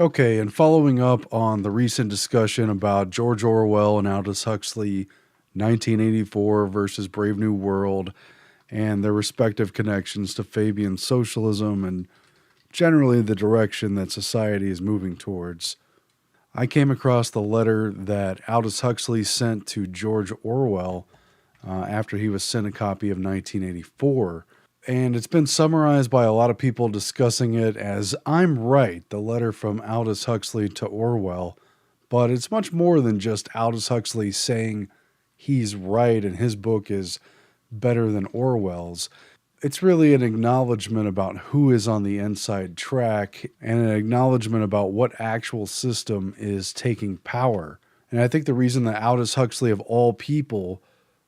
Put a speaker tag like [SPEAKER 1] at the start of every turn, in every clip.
[SPEAKER 1] Okay, and following up on the recent discussion about George Orwell and Aldous Huxley, 1984 versus Brave New World, and their respective connections to Fabian socialism and generally the direction that society is moving towards, I came across the letter that Aldous Huxley sent to George Orwell after he was sent a copy of 1984. And it's been summarized by a lot of people discussing it as "I'm right," the letter from Aldous Huxley to Orwell. But it's much more than just Aldous Huxley saying he's right and his book is better than Orwell's. It's really an acknowledgement about who is on the inside track and an acknowledgement about what actual system is taking power. And I think the reason that Aldous Huxley, of all people,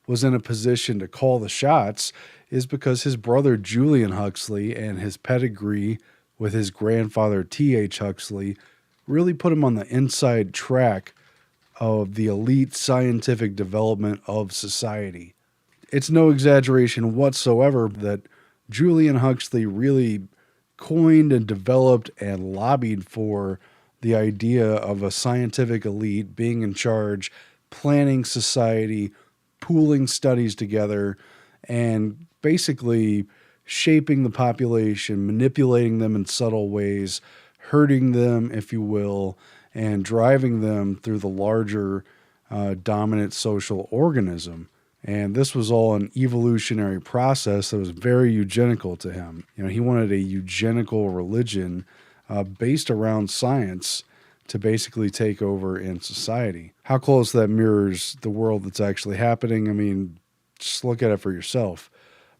[SPEAKER 1] was in a position to call the shots is because his brother Julian Huxley and his pedigree with his grandfather T.H. Huxley really put him on the inside track of the elite scientific development of society. It's no exaggeration whatsoever that Julian Huxley really coined and developed and lobbied for the idea of a scientific elite being in charge, planning society, pooling studies together, and basically shaping the population, manipulating them in subtle ways, hurting them, if you will, and driving them through the larger dominant social organism. And this was all an evolutionary process that was very eugenical to him. You know, he wanted a eugenical religion based around science to basically take over in society. How close that mirrors the world that's actually happening, I mean, just look at it for yourself.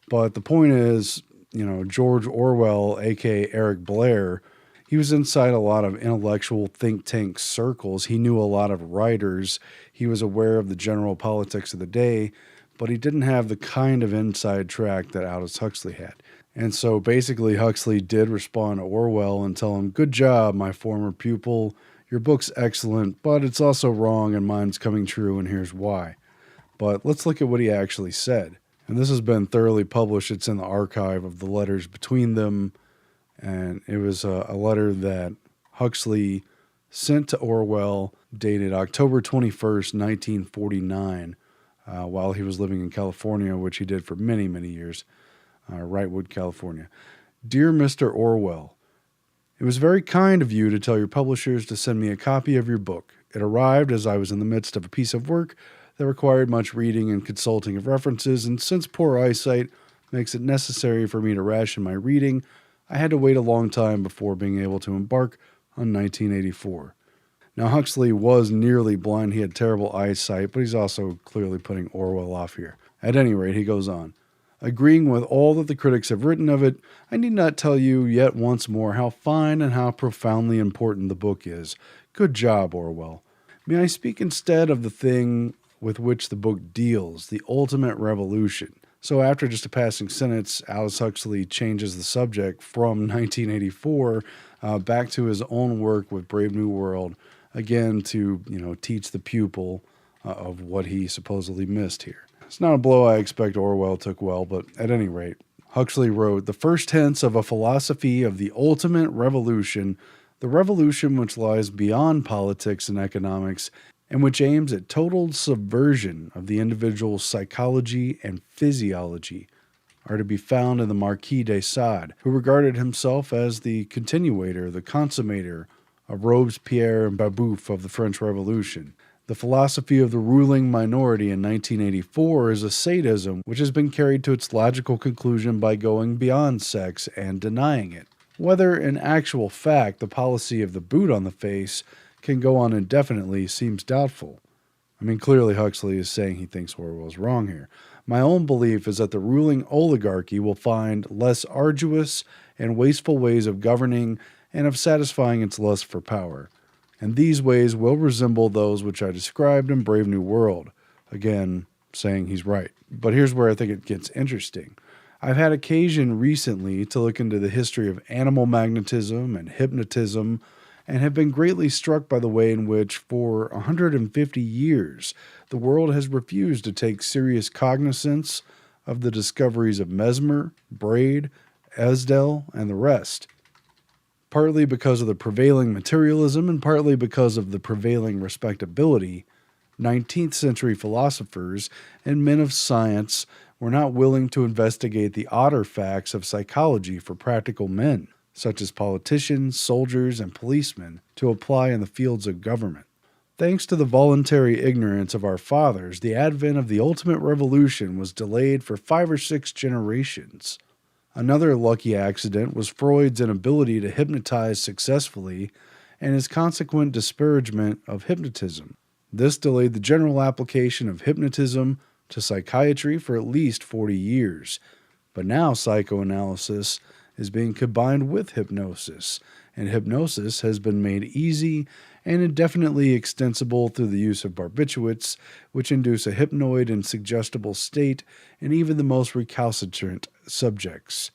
[SPEAKER 1] But the point is, you know, George Orwell, aka Eric Blair, he was inside a lot of intellectual think tank circles. He knew a lot of writers. He was aware of the general politics of the day, but he didn't have the kind of inside track that Aldous Huxley had. And so basically, Huxley did respond to Orwell and tell him, "Good job, my former pupil. Your book's excellent, but it's also wrong and mine's coming true, and here's why." But let's look at what he actually said. And this has been thoroughly published. It's in the archive of the letters between them. And it was a letter that Huxley sent to Orwell dated October 21st, 1949, while he was living in California, which he did for many, many years, Wrightwood, California. "Dear Mr. Orwell, it was very kind of you to tell your publishers to send me a copy of your book. It arrived as I was in the midst of a piece of work that required much reading and consulting of references, and since poor eyesight makes it necessary for me to ration my reading, I had to wait a long time before being able to embark on 1984. Now, Huxley was nearly blind. He had terrible eyesight, but he's also clearly putting Orwell off here. At any rate, he goes on. Agreeing with all that the critics have written of it, I need not tell you yet once more how fine and how profoundly important the book is. Good job, Orwell. May I speak instead of the thing with which the book deals, the ultimate revolution?" So after just a passing sentence, Aldous Huxley changes the subject from 1984 back to his own work with Brave New World, again to, teach the pupil of what he supposedly missed here. It's not a blow I expect Orwell took well, but at any rate, Huxley wrote, "The first hints of a philosophy of the ultimate revolution, the revolution which lies beyond politics and economics, and which aims at total subversion of the individual's psychology and physiology, are to be found in the Marquis de Sade, who regarded himself as the continuator, the consummator of Robespierre and Babeuf of the French Revolution. The philosophy of the ruling minority in 1984 is a sadism which has been carried to its logical conclusion by going beyond sex and denying it. Whether in actual fact the policy of the boot on the face can go on indefinitely seems doubtful." I mean, clearly Huxley is saying he thinks Orwell's wrong here. "My own belief is that the ruling oligarchy will find less arduous and wasteful ways of governing and of satisfying its lust for power. And these ways will resemble those which I described in Brave New World." Again, saying he's right. But here's where I think it gets interesting. I've had occasion recently to look into the history of animal magnetism and hypnotism, and have been greatly struck by the way in which, for 150 years, the world has refused to take serious cognizance of the discoveries of Mesmer, Braid, Esdell, and the rest. Partly because of the prevailing materialism and partly because of the prevailing respectability, 19th century philosophers and men of science were not willing to investigate the odder facts of psychology for practical men, such as politicians, soldiers, and policemen, to apply in the fields of government. Thanks to the voluntary ignorance of our fathers, the advent of the ultimate revolution was delayed for 5 or 6 generations. Another lucky accident was Freud's inability to hypnotize successfully and his consequent disparagement of hypnotism. This delayed the general application of hypnotism to psychiatry for at least 40 years. But now psychoanalysis is being combined with hypnosis, and hypnosis has been made easy and indefinitely extensible through the use of barbiturates, which induce a hypnoid and suggestible state in even the most recalcitrant subjects.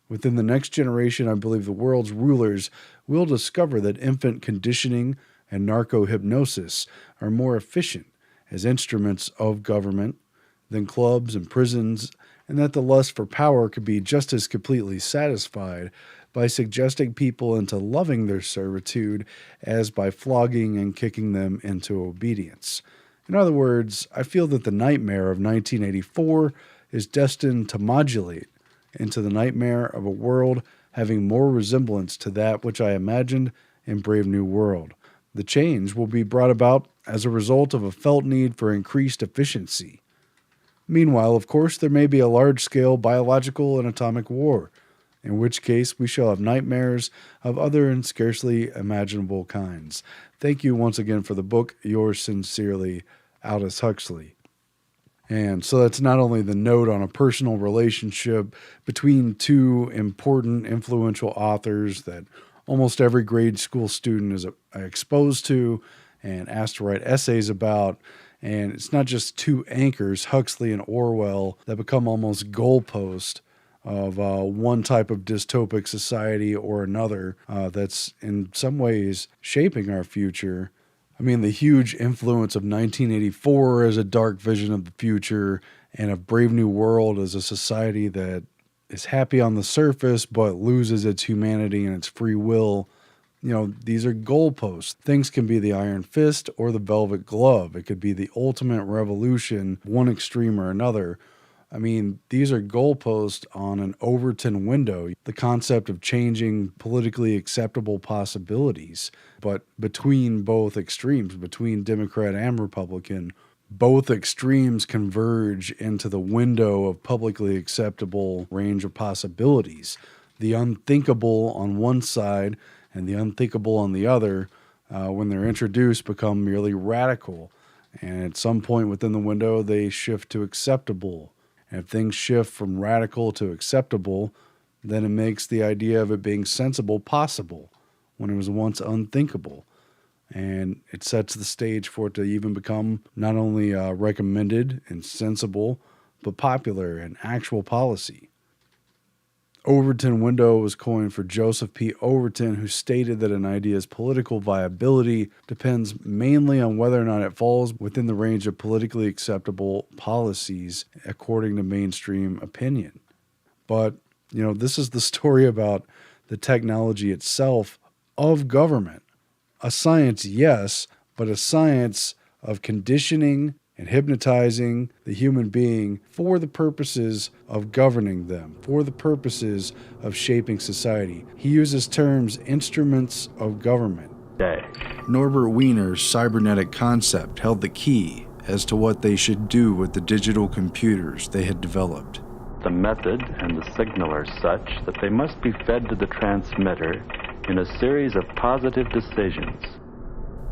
[SPEAKER 1] Within the next generation, I believe the world's rulers will discover that infant conditioning and narco-hypnosis are more efficient as instruments of government than clubs and prisons, and that the lust for power could be just as completely satisfied by suggesting people into loving their servitude as by flogging and kicking them into obedience. In other words, I feel that the nightmare of 1984 is destined to modulate into the nightmare of a world having more resemblance to that which I imagined in Brave New World. The change will be brought about as a result of a felt need for increased efficiency. Meanwhile, of course, there may be a large-scale biological and atomic war, in which case we shall have nightmares of other and scarcely imaginable kinds. Thank you once again for the book. Yours sincerely, Aldous Huxley. And so that's not only the note on a personal relationship between two important, influential authors that almost every grade school student is exposed to and asked to write essays about. And it's not just two anchors, Huxley and Orwell, that become almost goalposts of one type of dystopic society or another that's in some ways shaping our future. I mean, the huge influence of 1984 as a dark vision of the future and of Brave New World as a society that is happy on the surface but loses its humanity and its free will. You know, these are goalposts. Things can be the iron fist or the velvet glove. It could be the ultimate revolution, one extreme or another. I mean, these are goalposts on an Overton window, the concept of changing politically acceptable possibilities. But between both extremes, between Democrat and Republican, both extremes converge into the window of publicly acceptable range of possibilities. The unthinkable on one side and the unthinkable on the other, when they're introduced, become merely radical. And at some point within the window, they shift to acceptable. And if things shift from radical to acceptable, then it makes the idea of it being sensible possible when it was once unthinkable. And it sets the stage for it to even become not only recommended and sensible, but popular and actual policy. Overton window was coined for Joseph P. Overton, who stated that an idea's political viability depends mainly on whether or not it falls within the range of politically acceptable policies according to mainstream opinion. But, you know, this is the story about the technology itself of government. A science, yes, but a science of conditioning and hypnotizing the human being for the purposes of governing them, for the purposes of shaping society. He uses terms instruments of government. Norbert Wiener's cybernetic concept held the key as to what they should do with the digital computers they had developed.
[SPEAKER 2] The method and the signal are such that they must be fed to the transmitter in a series of positive decisions.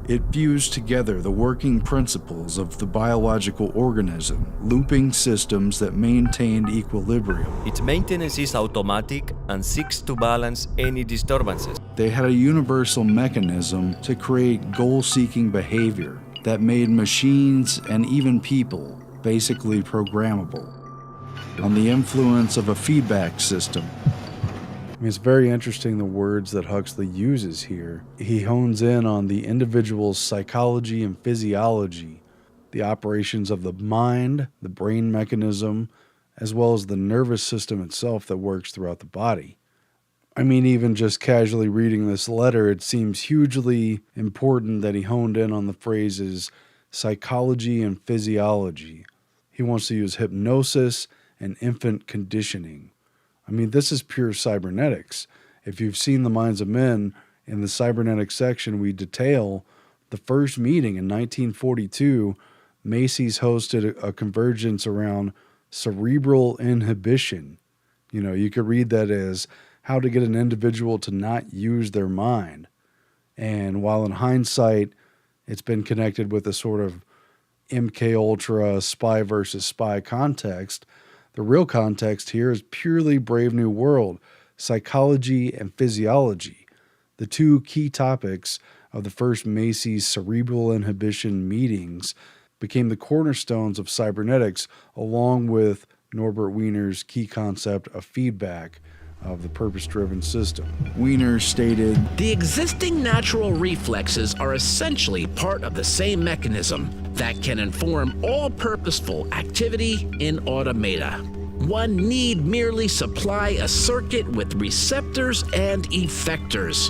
[SPEAKER 1] It fused together the working principles of the biological organism, looping systems that maintained equilibrium.
[SPEAKER 3] Its maintenance is automatic and seeks to balance any disturbances.
[SPEAKER 1] They had a universal mechanism to create goal-seeking behavior that made machines and even people basically programmable. On the influence of a feedback system. It's very interesting the words that Huxley uses here. He hones in on the individual's psychology and physiology, the operations of the mind, the brain mechanism, as well as the nervous system itself that works throughout the body. I mean, even just casually reading this letter, it seems hugely important that he honed in on the phrases psychology and physiology. He wants to use hypnosis and infant conditioning. I mean, this is pure cybernetics. If you've seen The Minds of Men, in the cybernetics section, we detail the first meeting in 1942. Macy's hosted a convergence around cerebral inhibition. You could read that as how to get an individual to not use their mind. And while in hindsight, it's been connected with a sort of MK Ultra spy versus spy context, the real context here is purely Brave New World, psychology and physiology, the two key topics of the first Macy's cerebral inhibition meetings became the cornerstones of cybernetics, along with Norbert Wiener's key concept of feedback of the purpose-driven system. Wiener stated,
[SPEAKER 4] "The existing natural reflexes are essentially part of the same mechanism that can inform all purposeful activity in automata. One need merely supply a circuit with receptors and effectors.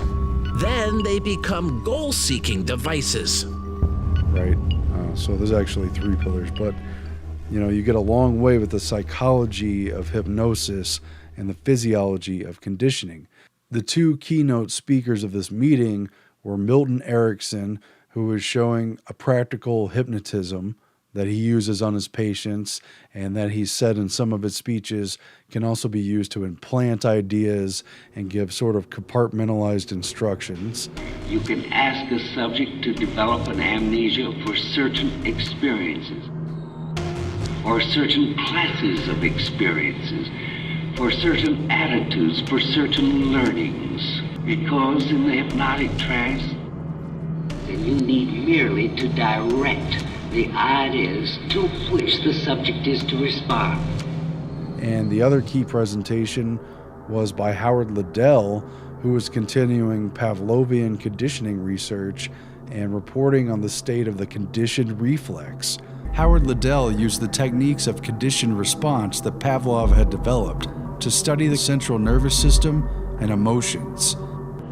[SPEAKER 4] Then they become goal-seeking devices."
[SPEAKER 1] Right? So there's actually three pillars, but you get a long way with the psychology of hypnosis and the physiology of conditioning. The two keynote speakers of this meeting were Milton Erickson, who is showing a practical hypnotism that he uses on his patients and that he said in some of his speeches can also be used to implant ideas and give sort of compartmentalized instructions.
[SPEAKER 5] You can ask a subject to develop an amnesia for certain experiences, or certain classes of experiences, for certain attitudes, for certain learnings. Because in the hypnotic trance, then you need merely to direct the ideas to which the subject is to respond.
[SPEAKER 1] And the other key presentation was by Howard Liddell, who was continuing Pavlovian conditioning research and reporting on the state of the conditioned reflex. Howard Liddell used the techniques of conditioned response that Pavlov had developed to study the central nervous system and emotions.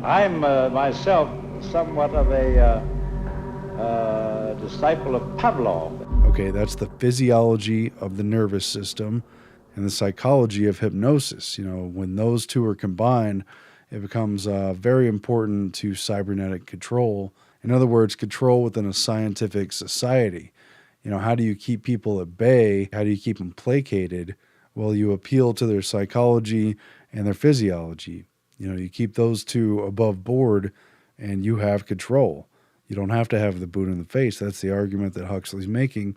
[SPEAKER 6] I'm myself somewhat of a disciple of Pavlov.
[SPEAKER 1] Okay, that's the physiology of the nervous system and the psychology of hypnosis. When those two are combined, it becomes very important to cybernetic control. In other words, control within a scientific society. How do you keep people at bay? How do you keep them placated? Well, you appeal to their psychology and their physiology. You keep those two above board and you have control. You don't have to have the boot in the face. That's the argument that Huxley's making.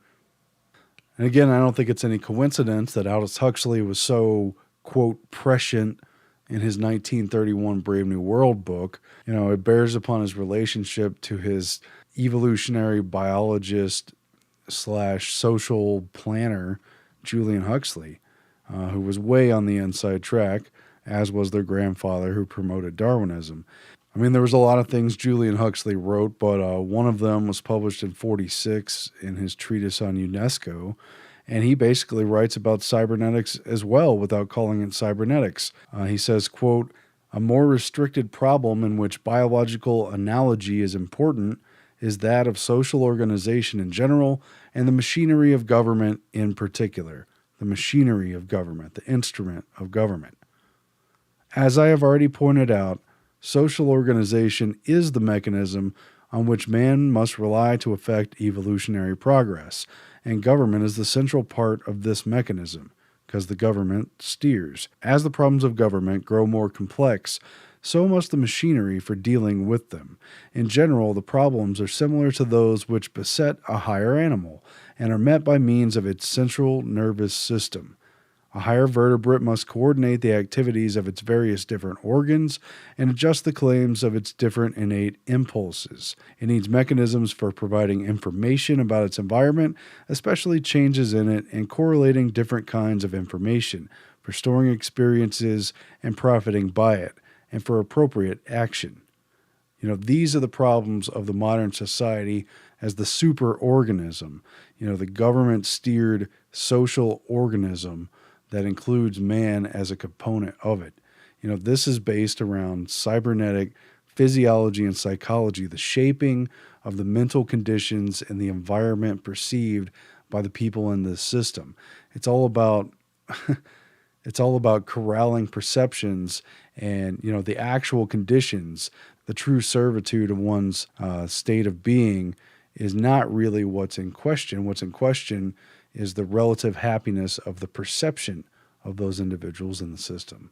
[SPEAKER 1] And again, I don't think it's any coincidence that Aldous Huxley was so, quote, prescient in his 1931 Brave New World book. It bears upon his relationship to his evolutionary biologist / social planner, Julian Huxley, who was way on the inside track, as was their grandfather who promoted Darwinism. I mean, there was a lot of things Julian Huxley wrote, but one of them was published in 1946 in his treatise on UNESCO, and he basically writes about cybernetics as well without calling it cybernetics. He says, quote, "A more restricted problem in which biological analogy is important is that of social organization in general and the machinery of government in particular." The machinery of government, the instrument of government. As I have already pointed out, social organization is the mechanism on which man must rely to effect evolutionary progress, and government is the central part of this mechanism, because the government steers. As the problems of government grow more complex, so must the machinery for dealing with them. In general, the problems are similar to those which beset a higher animal, and are met by means of its central nervous system. A higher vertebrate must coordinate the activities of its various different organs and adjust the claims of its different innate impulses. It needs mechanisms for providing information about its environment, especially changes in it, and correlating different kinds of information, for storing experiences and profiting by it, and for appropriate action. These are the problems of the modern society as the superorganism, the government-steered social organism that includes man as a component of it. This is based around cybernetic physiology and psychology, the shaping of the mental conditions and the environment perceived by the people in this system. It's all about it's all about corralling perceptions and the actual conditions. The true servitude of one's state of being is not really what's in question. What's in question is the relative happiness of the perception of those individuals in the system.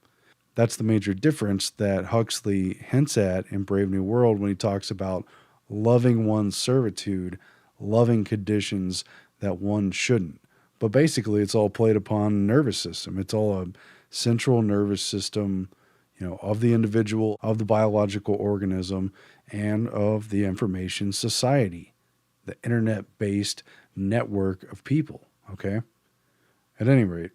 [SPEAKER 1] That's the major difference that Huxley hints at in Brave New World when he talks about loving one's servitude, loving conditions that one shouldn't. But basically, it's all played upon the nervous system. It's all a central nervous system, of the individual, of the biological organism, and of the information society, the internet-based network of people, okay? At any rate,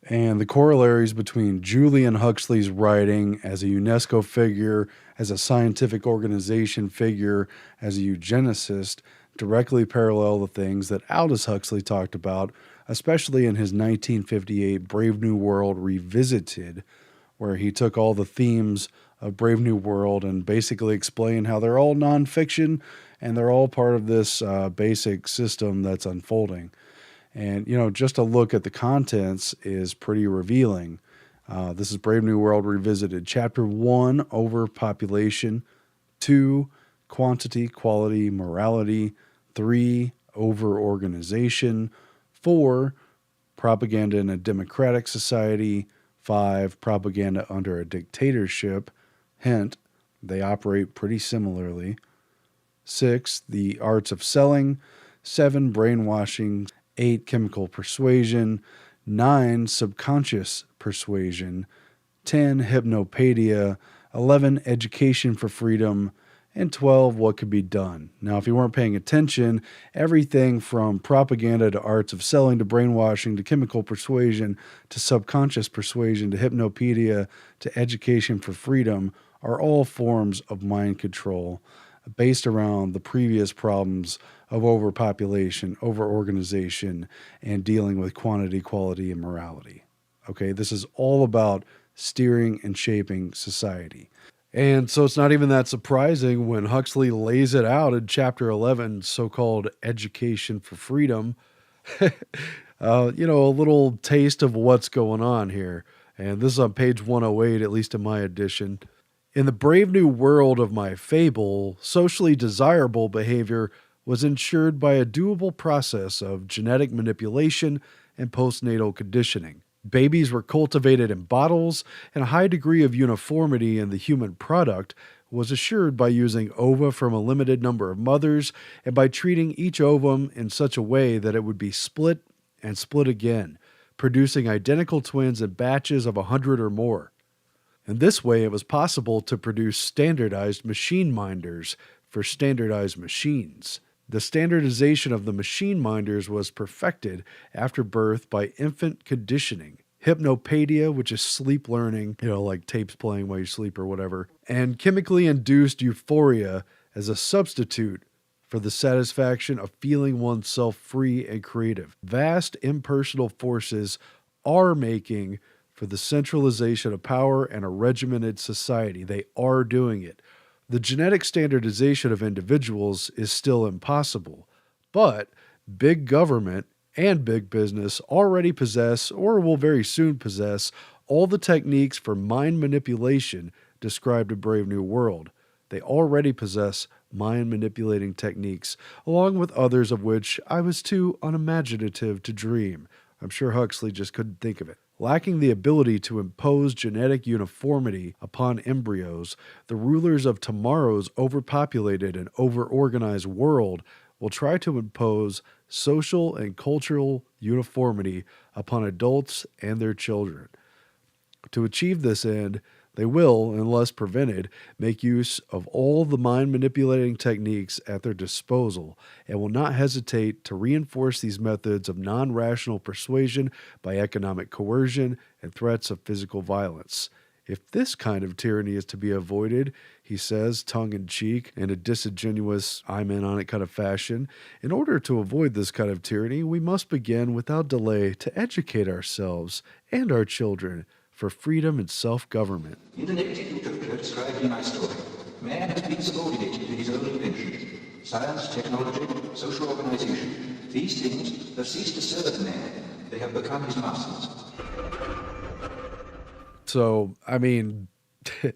[SPEAKER 1] and the corollaries between Julian Huxley's writing as a UNESCO figure, as a scientific organization figure, as a eugenicist, directly parallel the things that Aldous Huxley talked about, especially in his 1958 Brave New World Revisited, where he took all the themes of Brave New World and basically explained how they're all nonfiction and they're all part of this basic system that's unfolding. And, just a look at the contents is pretty revealing. This is Brave New World Revisited. Chapter 1, Overpopulation. 2, Quantity, Quality, Morality. 3, Over-organization. 4, Propaganda in a Democratic Society. 5, Propaganda under a Dictatorship. Hint, they operate pretty similarly. 6, The Arts of Selling. 7, Brainwashing. 8, Chemical Persuasion. 9, Subconscious Persuasion. 10, Hypnopadia. 11, Education for Freedom. And 12, What Could Be Done. Now, if you weren't paying attention, everything from propaganda to arts of selling to brainwashing to chemical persuasion to subconscious persuasion to hypnopedia to education for freedom are all forms of mind control based around the previous problems of overpopulation, overorganization, and dealing with quantity, quality, and morality. Okay, this is all about steering and shaping society. And so it's not even that surprising when Huxley lays it out in Chapter 11, so-called Education for Freedom. A little taste of what's going on here. And this is on page 108, at least in my edition. In the brave new world of my fable, socially desirable behavior was ensured by a doable process of genetic manipulation and postnatal conditioning. Babies were cultivated in bottles, and a high degree of uniformity in the human product was assured by using ova from a limited number of mothers and by treating each ovum in such a way that it would be split and split again, producing identical twins in batches of 100 or more. In this way, it was possible to produce standardized machine minders for standardized machines. The standardization of the machine minders was perfected after birth by infant conditioning, hypnopadia, which is sleep learning, like tapes playing while you sleep or whatever, and chemically induced euphoria as a substitute for the satisfaction of feeling oneself free and creative. Vast impersonal forces are making for the centralization of power and a regimented society. They are doing it. The genetic standardization of individuals is still impossible, but big government and big business already possess, or will very soon possess, all the techniques for mind manipulation described in Brave New World. They already possess mind-manipulating techniques, along with others of which I was too unimaginative to dream. I'm sure Huxley just couldn't think of it. Lacking the ability to impose genetic uniformity upon embryos, the rulers of tomorrow's overpopulated and overorganized world will try to impose social and cultural uniformity upon adults and their children. To achieve this end, they will, unless prevented, make use of all the mind-manipulating techniques at their disposal and will not hesitate to reinforce these methods of non-rational persuasion by economic coercion and threats of physical violence. If this kind of tyranny is to be avoided, he says, tongue-in-cheek, in a disingenuous, I'm in on it kind of fashion, in order to avoid this kind of tyranny, we must begin without delay to educate ourselves and our children for freedom and self-government.
[SPEAKER 7] In the negative utopia described in my story, man has been subordinated to his own inventions. Science, technology, social organization. These things have ceased to serve man. They have become his masters.
[SPEAKER 1] So, I mean, this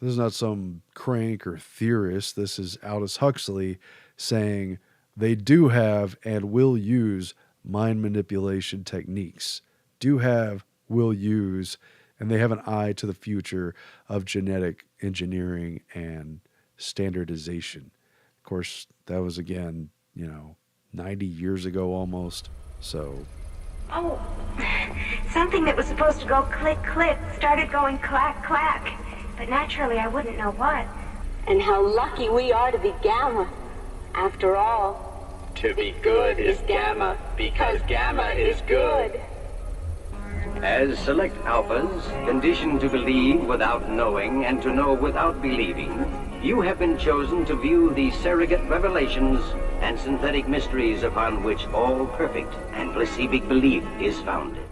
[SPEAKER 1] is not some crank or theorist. This is Aldous Huxley saying they do have and will use mind manipulation techniques. Do have, will use, and they have an eye to the future of genetic engineering and standardization. Of course, that was, again, 90 years ago almost. So...
[SPEAKER 8] Oh, something that was supposed to go click, click started going clack, clack. But naturally, I wouldn't know what.
[SPEAKER 9] And how lucky we are to be Gamma. After all,
[SPEAKER 10] to be good is Gamma, because Gamma is good. As select alphas, conditioned to believe without knowing and to know without believing, you have been chosen to view the surrogate revelations and synthetic mysteries upon which all perfect and placebic belief is founded.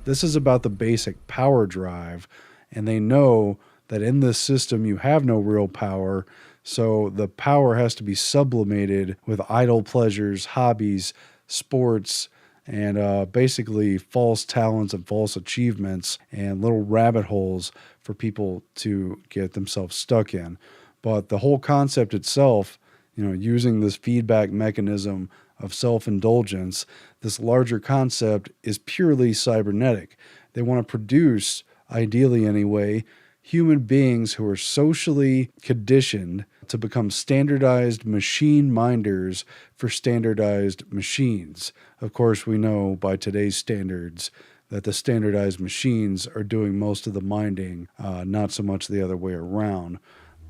[SPEAKER 1] This is about the basic power drive, and they know that in this system you have no real power, so the power has to be sublimated with idle pleasures, hobbies, sports, and basically false talents and false achievements and little rabbit holes for people to get themselves stuck in. But the whole concept itself, using this feedback mechanism of self-indulgence, this larger concept is purely cybernetic. They want to produce, ideally anyway, human beings who are socially conditioned to become standardized machine minders for standardized machines. Of course, we know by today's standards that the standardized machines are doing most of the minding, not so much the other way around.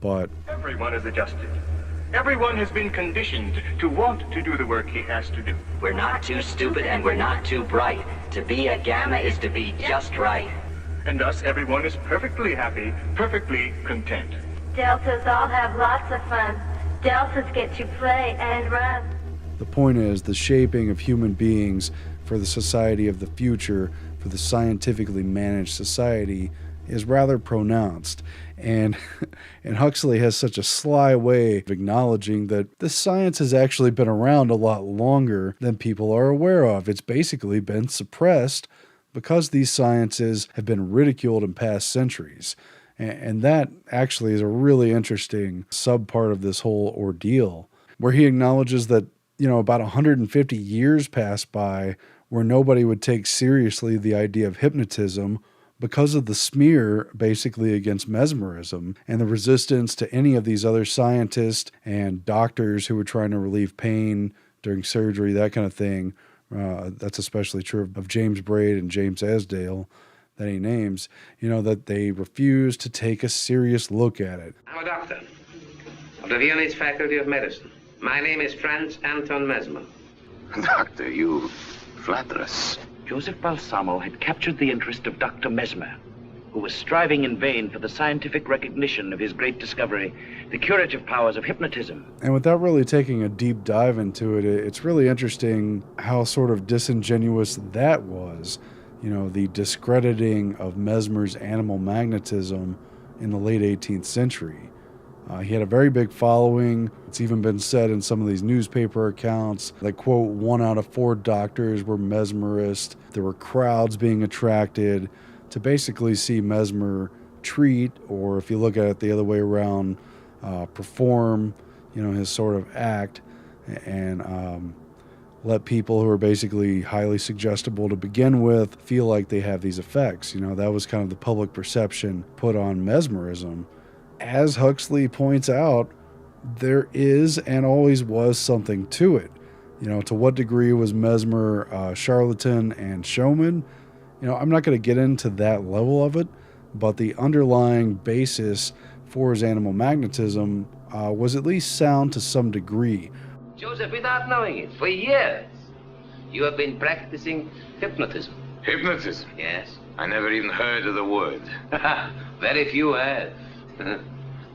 [SPEAKER 1] But
[SPEAKER 11] everyone is adjusted. Everyone has been conditioned to want to do the work he has to do.
[SPEAKER 12] We're not too stupid and we're not too bright. To be a Gamma is to be just right.
[SPEAKER 11] And thus everyone is perfectly happy, perfectly content.
[SPEAKER 8] Deltas all have lots of fun. Deltas get to play and run.
[SPEAKER 1] The point is, the shaping of human beings for the society of the future, for the scientifically managed society, is rather pronounced. And Huxley has such a sly way of acknowledging that the science has actually been around a lot longer than people are aware of. It's basically been suppressed because these sciences have been ridiculed in past centuries. And that actually is a really interesting subpart of this whole ordeal, where he acknowledges that, about 150 years passed by where nobody would take seriously the idea of hypnotism because of the smear basically against mesmerism and the resistance to any of these other scientists and doctors who were trying to relieve pain during surgery, that kind of thing. That's especially true of James Braid and James Esdale that he names, that they refuse to take a serious look at it.
[SPEAKER 13] I'm a doctor of the Viennese Faculty of Medicine. My name is Franz Anton Mesmer.
[SPEAKER 14] Doctor, you flatter us.
[SPEAKER 15] Joseph Balsamo had captured the interest of Dr. Mesmer, who was striving in vain for the scientific recognition of his great discovery, the curative powers of hypnotism.
[SPEAKER 1] And without really taking a deep dive into it, it's really interesting how sort of disingenuous that was. The discrediting of Mesmer's animal magnetism in the late 18th century. He had a very big following. It's even been said in some of these newspaper accounts that, quote, 1 out of 4 doctors were mesmerists. There were crowds being attracted to basically see Mesmer treat, or if you look at it the other way around, perform, his sort of act, and let people who are basically highly suggestible to begin with feel like they have these effects. That was kind of the public perception put on mesmerism. As Huxley points out, there is and always was something to it. To what degree was Mesmer charlatan and showman? I'm not going to get into that level of it, but the underlying basis for his animal magnetism was at least sound to some degree.
[SPEAKER 13] Joseph, without knowing it, for years, you have been practicing hypnotism.
[SPEAKER 14] Hypnotism?
[SPEAKER 13] Yes.
[SPEAKER 14] I never even heard of the word.
[SPEAKER 13] Very few have.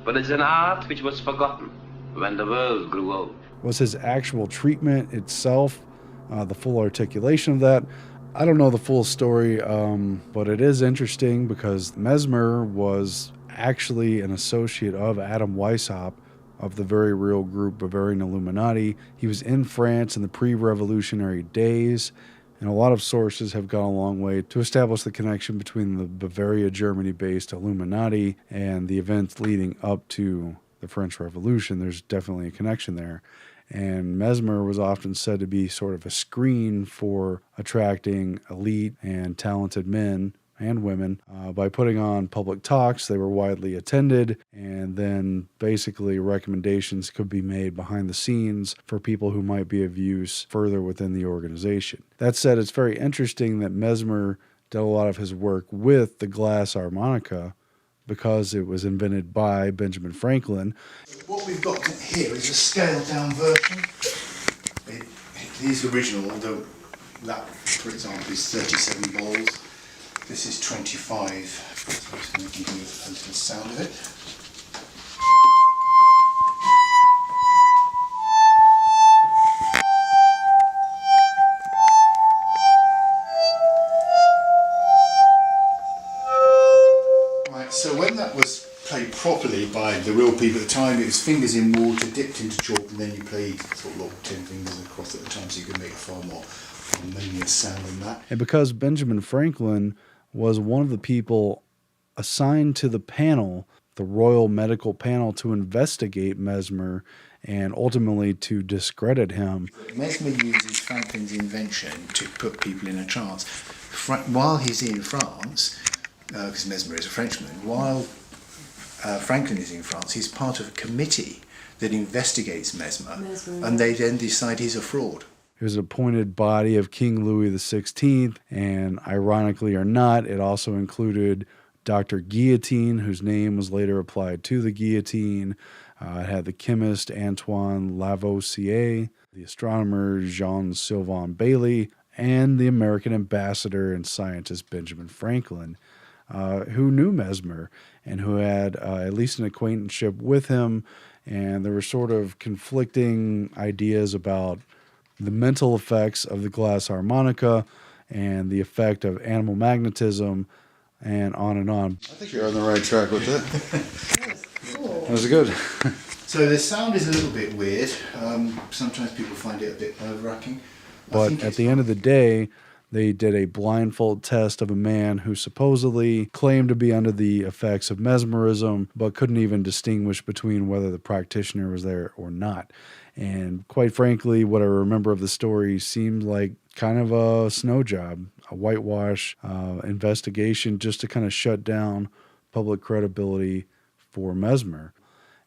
[SPEAKER 13] But it's an art which was forgotten when the world grew old.
[SPEAKER 1] Was his actual treatment itself, the full articulation of that? I don't know the full story, but it is interesting because Mesmer was actually an associate of Adam Weishaupt of the very real group Bavarian Illuminati. He was in France in the pre-revolutionary days, and a lot of sources have gone a long way to establish the connection between the Bavaria, Germany-based Illuminati and the events leading up to the French Revolution. There's definitely a connection there. And Mesmer was often said to be sort of a screen for attracting elite and talented men and women. By putting on public talks, they were widely attended, and then basically recommendations could be made behind the scenes for people who might be of use further within the organization. That said, it's very interesting that Mesmer did a lot of his work with the glass harmonica because it was invented by Benjamin Franklin.
[SPEAKER 16] What we've got here is a scaled-down version. It is original, although that, for example, is 37 bowls. This is 25. So I'm just going to give you a little sound of it. Right, so when that was played properly by the real people at the time, it was fingers in water, dipped into chalk, and then you played sort of like 10 fingers across at the time, so you could make a far more harmonious sound than that.
[SPEAKER 1] And because Benjamin Franklin was one of the people assigned to the panel, the Royal Medical Panel, to investigate Mesmer and ultimately to discredit him.
[SPEAKER 16] Mesmer uses Franklin's invention to put people in a trance. While he's in France, because Mesmer is a Frenchman, while Franklin is in France, he's part of a committee that investigates Mesmer, and they then decide he's a fraud.
[SPEAKER 1] It was an appointed body of King Louis XVI, and ironically or not, it also included Dr. Guillotine, whose name was later applied to the guillotine. It had the chemist Antoine Lavoisier, the astronomer Jean-Sylvain Bailly, and the American ambassador and scientist Benjamin Franklin, who knew Mesmer and who had at least an acquaintanceship with him. And there were sort of conflicting ideas about the mental effects of the glass harmonica and the effect of animal magnetism, and on and on.
[SPEAKER 16] I think you're on the right track with that.
[SPEAKER 1] Cool. That was good.
[SPEAKER 16] So the sound is a little bit weird. Sometimes people find it a bit nerve-wracking.
[SPEAKER 1] But at the end of the day, they did a blindfold test of a man who supposedly claimed to be under the effects of mesmerism, but couldn't even distinguish between whether the practitioner was there or not. And quite frankly, what I remember of the story seemed like kind of a snow job, a whitewash investigation just to kind of shut down public credibility for Mesmer.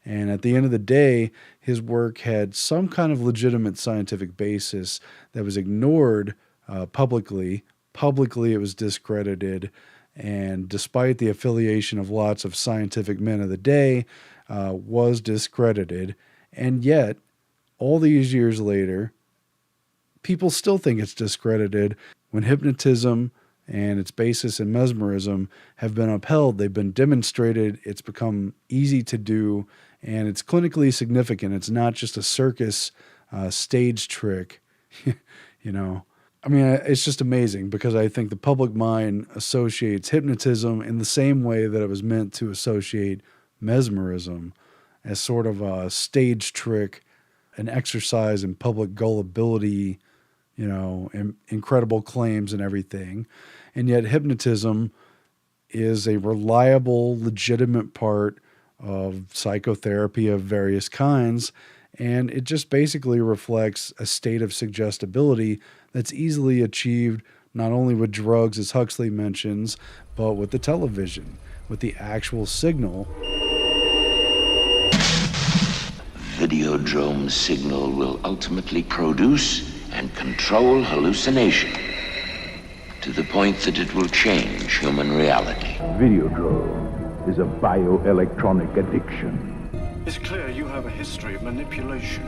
[SPEAKER 1] And at the end of the day, his work had some kind of legitimate scientific basis that was ignored publicly. Publicly, it was discredited. And despite the affiliation of lots of scientific men of the day, was discredited. And yet, all these years later, people still think it's discredited when hypnotism and its basis in mesmerism have been upheld. They've been demonstrated. It's become easy to do, and it's clinically significant. It's not just a circus stage trick, you know. I mean, it's just amazing because I think the public mind associates hypnotism in the same way that it was meant to associate mesmerism as sort of a stage trick, an exercise in public gullibility, you know, incredible claims and everything. And yet hypnotism is a reliable, legitimate part of psychotherapy of various kinds. And it just basically reflects a state of suggestibility that's easily achieved not only with drugs, as Huxley mentions, but with the television, with the actual signal.
[SPEAKER 17] Videodrome signal will ultimately produce and control hallucination to the point that it will change human reality.
[SPEAKER 18] Videodrome is a bioelectronic addiction.
[SPEAKER 19] It's clear you have a history of manipulation.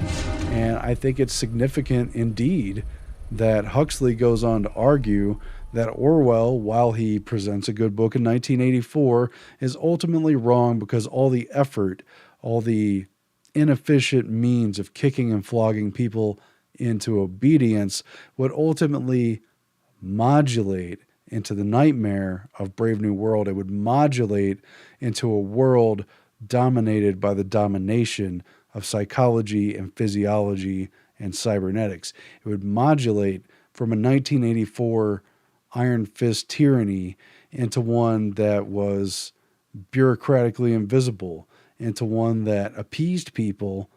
[SPEAKER 1] And I think it's significant indeed that Huxley goes on to argue that Orwell, while he presents a good book in 1984, is ultimately wrong because all the effort, all the inefficient means of kicking and flogging people into obedience would ultimately modulate into the nightmare of Brave New World. It would modulate into a world dominated by the domination of psychology and physiology and cybernetics. It would modulate from a 1984 Iron Fist tyranny into one that was bureaucratically invisible, into one that appeased people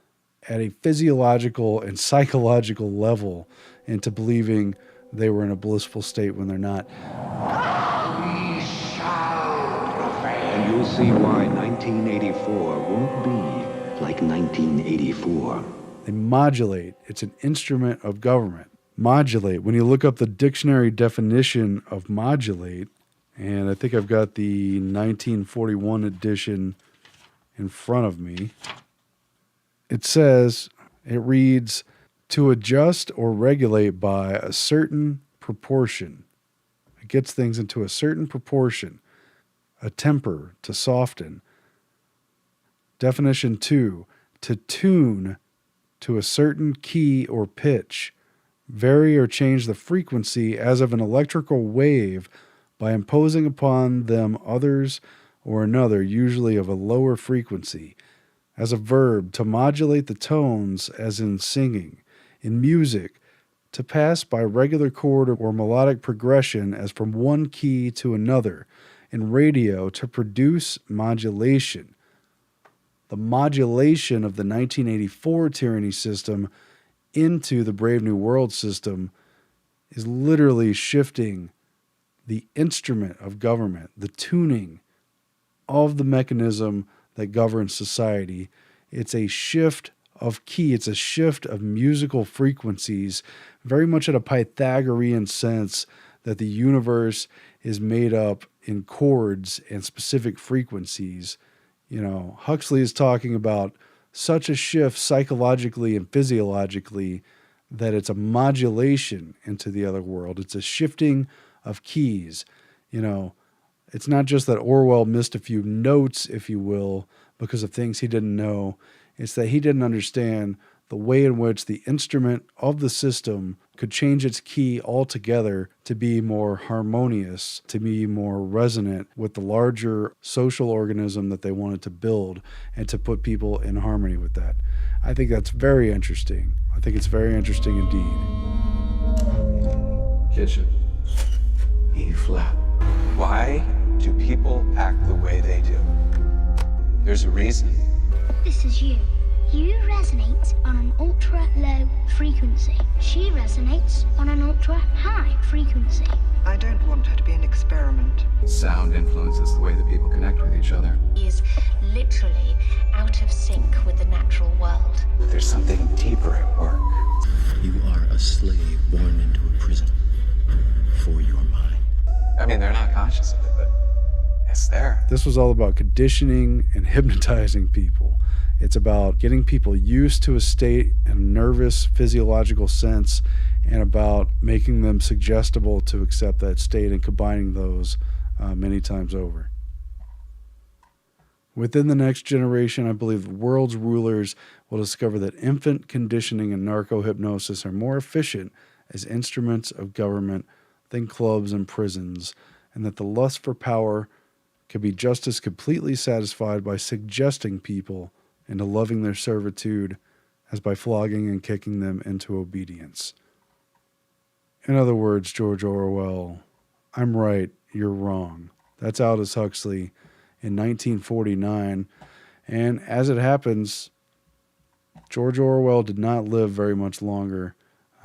[SPEAKER 1] at a physiological and psychological level into believing they were in a blissful state when they're not.
[SPEAKER 18] And you'll see why 1984 won't be like 1984.
[SPEAKER 1] They modulate. It's an instrument of government. Modulate. When you look up the dictionary definition of modulate, and I think I've got the 1941 edition in front of me, it reads, to adjust or regulate by a certain proportion. It gets things into a certain proportion. A temper, to soften. Definition 2, to tune to a certain key or pitch, vary or change the frequency as of an electrical wave by imposing upon them others or another, usually of a lower frequency. As a verb, to modulate the tones as in singing. In music, to pass by regular chord or melodic progression as from one key to another. In radio, to produce modulation. The modulation of the 1984 tyranny system into the Brave New World system is literally shifting the instrument of government, the tuning of the mechanism that governs society. It's a shift of key. It's a shift of musical frequencies, very much in a Pythagorean sense that the universe is made up in chords and specific frequencies. You know, Huxley is talking about such a shift psychologically and physiologically that it's a modulation into the other world. It's a shifting of keys. You know, it's not just that Orwell missed a few notes, if you will, because of things he didn't know. It's that he didn't understand the way in which the instrument of the system could change its key altogether to be more harmonious, to be more resonant with the larger social organism that they wanted to build, and to put people in harmony with that. I think that's very interesting. I think it's very interesting indeed.
[SPEAKER 7] Kitchen. E flat. Why do people act the way they do? There's a reason.
[SPEAKER 20] This is you. You resonate on an ultra-low frequency. She resonates on an ultra-high frequency.
[SPEAKER 21] I don't want her to be an experiment.
[SPEAKER 7] Sound influences the way that people connect with each other.
[SPEAKER 20] He is literally out of sync with the natural world.
[SPEAKER 7] There's something deeper at work.
[SPEAKER 22] You are a slave born into a prison for your mind.
[SPEAKER 7] I mean, they're not conscious of it, but it's there.
[SPEAKER 1] This was all about conditioning and hypnotizing people. It's about getting people used to a state in a nervous, physiological sense, and about making them suggestible to accept that state and combining those many times over. Within the next generation, I believe the world's rulers will discover that infant conditioning and narco-hypnosis are more efficient as instruments of government than clubs and prisons, and that the lust for power can be just as completely satisfied by suggesting people into loving their servitude as by flogging and kicking them into obedience. In other words, George Orwell, I'm right, you're wrong. That's Aldous Huxley in 1949. And as it happens, George Orwell did not live very much longer.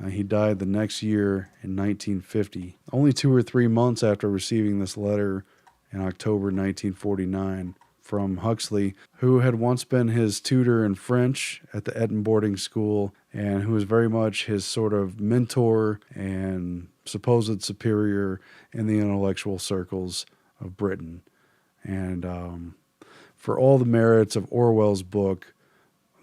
[SPEAKER 1] He died the next year in 1950, only 2 or 3 months after receiving this letter in October 1949 from Huxley, who had once been his tutor in French at the Eton boarding school and who was very much his sort of mentor and supposed superior in the intellectual circles of Britain. And for all the merits of Orwell's book,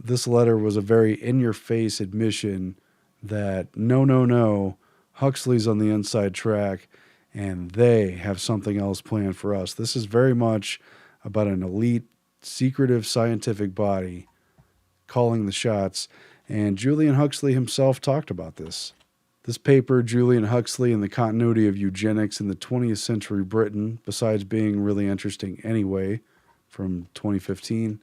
[SPEAKER 1] this letter was a very in-your-face admission that no, Huxley's on the inside track and they have something else planned for us. This is very much about an elite, secretive scientific body calling the shots. And Julian Huxley himself talked about this This paper, Julian Huxley and the Continuity of Eugenics in the 20th Century Britain, besides being really interesting anyway, from 2015,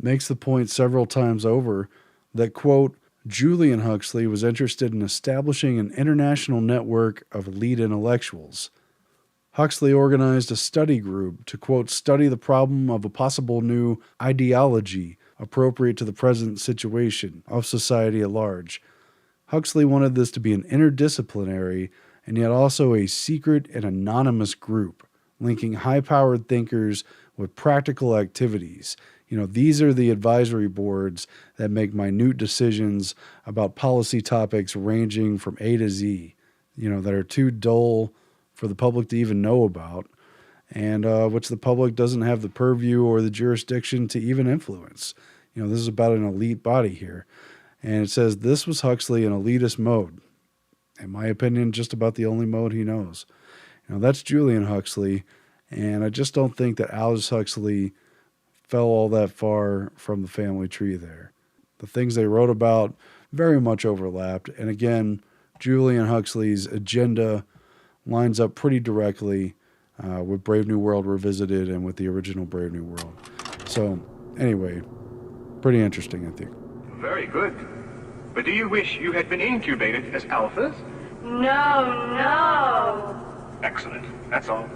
[SPEAKER 1] makes the point several times over that, quote, Julian Huxley was interested in establishing an international network of elite intellectuals. Huxley organized a study group to, quote, study the problem of a possible new ideology appropriate to the present situation of society at large. Huxley wanted this to be an interdisciplinary and yet also a secret and anonymous group, linking high-powered thinkers with practical activities. These are the advisory boards that make minute decisions about policy topics ranging from A to Z, that are too dull for the public to even know about, and which the public doesn't have the purview or the jurisdiction to even influence. This is about an elite body here. And it says this was Huxley in elitist mode. In my opinion, just about the only mode he knows. That's Julian Huxley, and I just don't think that Aldous Huxley fell all that far from the family tree there. The things they wrote about very much overlapped, and again, Julian Huxley's agenda lines up pretty directly with Brave New World Revisited and with the original Brave New World. So, anyway, pretty interesting, I think.
[SPEAKER 11] Very good. But do you wish you had been incubated as alphas?
[SPEAKER 8] No.
[SPEAKER 11] Excellent. That's all.